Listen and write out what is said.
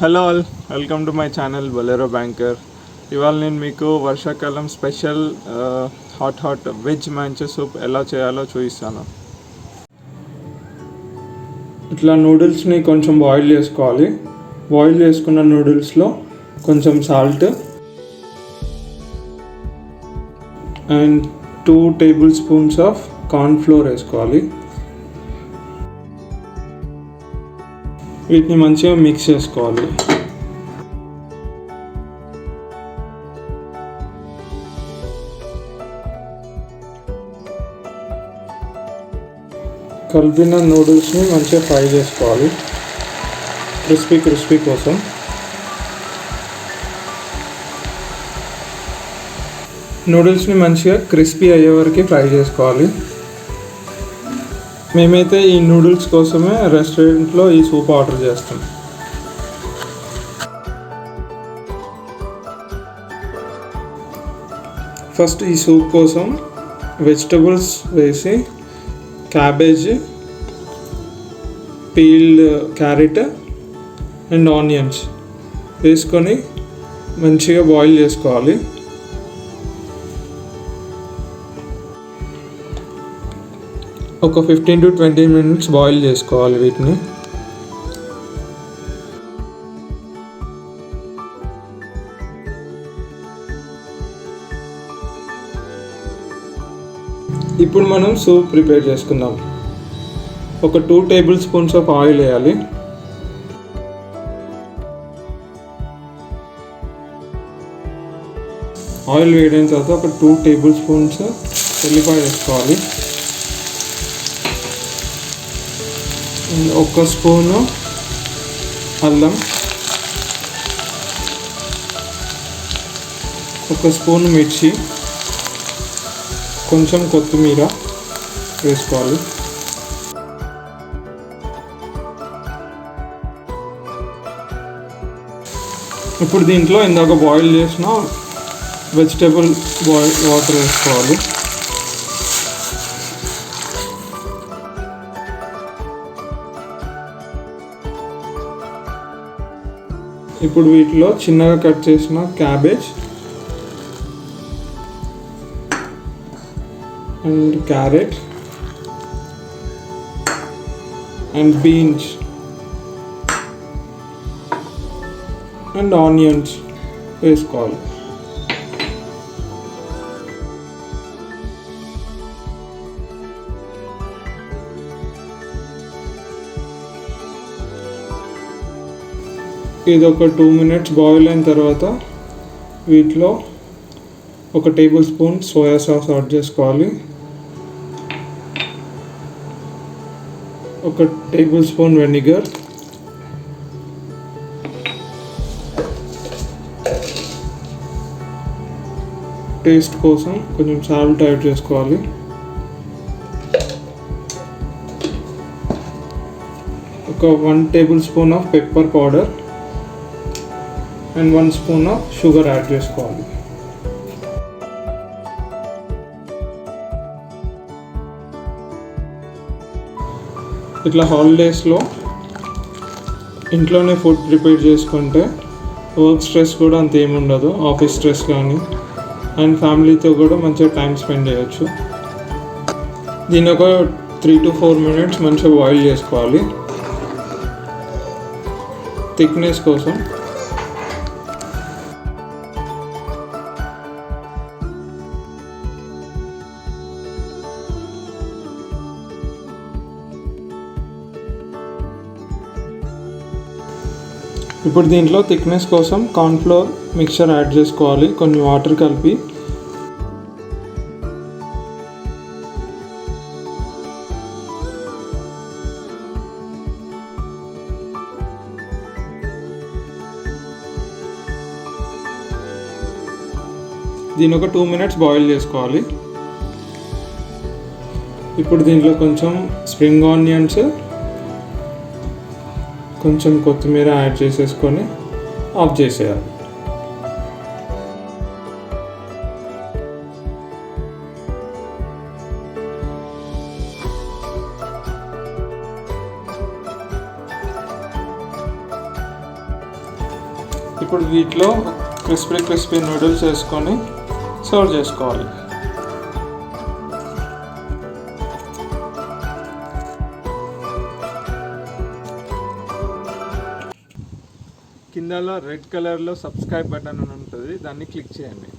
Hello all, welcome to my channel Bolero banker. ఇవాళ నేను మీకు వర్షాకాలం special hot veg Manchow soup ఎలా చేయాలో చూపిస్తాను. ఇట్లా నూడిల్స్ని కొంచెం బాయిల్ చేసుకోవాలి. బాయిల్ చేసుకున్న నూడిల్స్లో కొంచెం salt and 2 table spoons of corn flour వేసుకోవాలి. వీటిని మంచిగా మిక్స్ చేసుకోవాలి. కలిపిన నూడిల్స్ని మంచిగా ఫ్రై చేసుకోవాలి క్రిస్పీ కోసం. నూడిల్స్ని మంచిగా క్రిస్పీ అయ్యే వరకు ఫ్రై చేసుకోవాలి. మేమైతే ఈ నూడిల్స్ కోసమే రెస్టారెంట్లో ఈ సూప్ ఆర్డర్ చేస్తాం. ఫస్ట్ ఈ సూప్ కోసం వెజిటబుల్స్ వేసి cabbage, peeled carrot and onions వేసుకొని మంచిగా బాయిల్ చేసుకోవాలి. ఒక 15 to 20 minutes బాయిల్ చేసుకోవాలి వీటిని. ఇప్పుడు మనం సూప్ ప్రిపేర్ చేసుకుందాం. ఒక 2 టేబుల్ స్పూన్స్ ఆఫ్ ఆయిల్ వేయాలి. ఆయిల్ వేయడం తర్వాత ఒక 2 టేబుల్ స్పూన్స్ ఎల్లిపాయ వేసుకోవాలి. ఒక స్పూను అల్లం, ఒక స్పూన్ మిర్చి, కొంచెం కొత్తిమీర వేసుకోవాలి. ఇప్పుడు దీంట్లో ఇందాక బాయిల్ చేసిన వెజిటేబుల్ వాటర్ వేసుకోవాలి. ఇప్పుడు వీటిలో చిన్నగా కట్ చేసిన cabbage and carrot and beans and onions వేసుకోవాలి. ఇది ఒక 2 minutes బాయిల్ అయిన తర్వాత వీటిలో ఒక table spoon soya sauce add చేసుకోవాలి. ఒక టేబుల్ స్పూన్ వెనిగర్, టేస్ట్ కోసం కొంచెం సాల్ట్ యాడ్ చేసుకోవాలి. ఒక 1 table spoon of pepper powder and 1 spoon of sugar add చేసుకోవాలి. ఇట్లా హాలిడేస్లో ఇంట్లోనే ఫుడ్ ప్రిపేర్ చేసుకుంటే వర్క్ స్ట్రెస్ కూడా అంత ఏముండదు, ఆఫీస్ స్ట్రెస్ కానీ, అండ్ ఫ్యామిలీతో కూడా మంచిగా టైం స్పెండ్ చేయొచ్చు. దీన్ని ఒక 3 to 4 minutes మంచిగా బాయిల్ చేసుకోవాలి థిక్నెస్ కోసం. ఇప్పుడు దీంట్లో థిక్నెస్ కోసం కార్న్ఫ్లోర్ మిక్చర్ యాడ్ చేసుకోవాలి, కొన్ని వాటర్ కలిపి. దీన్ని ఒక 2 minutes బాయిల్ చేసుకోవాలి. ఇప్పుడు దీంట్లో కొంచెం స్ప్రింగ్ ఆనియన్స్, కొంచెం కొత్తిమీర యాడ్ చేసేసుకొని ఆఫ్ చేసేయాలి. ఇప్పుడు వీటిలో క్రిస్పీ నూడిల్స్ వేసుకొని సర్వ్ చేసుకోవాలి. కిందలో రెడ్ కలర్లో సబ్స్క్రైబ్ బటన్ అని ఉంటుంది, దాన్ని క్లిక్ చేయండి.